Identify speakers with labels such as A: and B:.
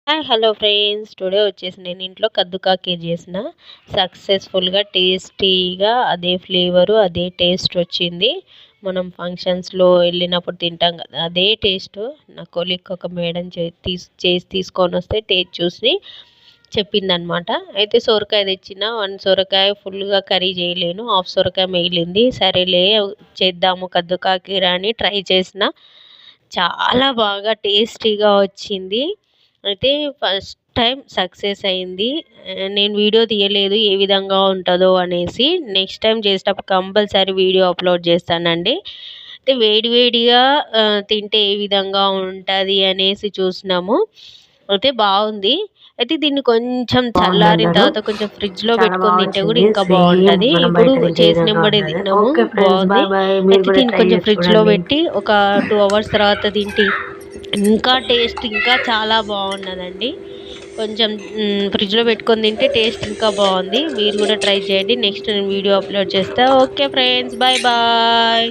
A: Hi hello friends, today వచ్చేసి నేను ఇంట్లో కద్దు కీర్ చేసిన సక్సెస్ఫుల్గా టేస్టీగా అదే ఫ్లేవరు అదే టేస్ట్ వచ్చింది. మనం ఫంక్షన్స్లో వెళ్ళినప్పుడు తింటాం కదా, అదే టేస్ట్. నా కొలీగ్ ఒక మేడం చేసి తీసుకొని వస్తే టేస్ట్ చూసి చెప్పిందనమాట. అయితే సొరకాయ తెచ్చిన, వన్ సొరకాయ ఫుల్గా కర్రీ చేయలేను, హాఫ్ సొరకాయ మిగిలింది. సరేలే చేద్దాము కద్దు కీర్ అని ట్రై చేసిన. చాలా బాగా టేస్టీగా వచ్చింది. అయితే ఫస్ట్ టైం సక్సెస్ అయింది. నేను వీడియో తీయలేదు ఏ విధంగా ఉంటుందో అనేసి. నెక్స్ట్ టైం చేసేటప్పుడు కంపల్సరీ వీడియో అప్లోడ్ చేస్తానండి. అయితే వేడి వేడిగా తింటే ఏ విధంగా ఉంటుంది అనేసి చూసినాము. అయితే బాగుంది. అయితే దీన్ని కొంచెం చల్లారిన
B: బాగుందన్నారు.
A: తర్వాత కొంచెం ఫ్రిడ్జ్లో
B: చాలా
A: పెట్టుకొని తింటే కూడా
B: వచ్చింది.
A: ఇంకా
B: సేమ్
A: బాగుంటుంది.
B: మనం
A: ఇప్పుడు
B: బయట తింటే ఏ విధంగా
A: చేసినెంబడే
B: ఉంటది.
A: తిన్నాము,
B: ఓకే ఫ్రెండ్స్,
A: బాగుంది.
B: Bye bye. మీరు
A: అయితే
B: కూడా
A: దీన్ని
B: ట్రై
A: కొంచెం
B: చేసి
A: ఫ్రిడ్జ్లో
B: చూడండి.
A: పెట్టి ఒక 2 అవర్స్ తర్వాత తింటే ఇంకా టేస్ట్ ఇంకా చాలా బాగున్నదండి. కొంచెం ఫ్రిడ్జ్లో పెట్టుకొని తింటే టేస్ట్ ఇంకా బాగుంది. మీరు కూడా ట్రై చేయండి. నెక్స్ట్ నేను వీడియో అప్లోడ్ చేస్తా. Okay friends, bye bye.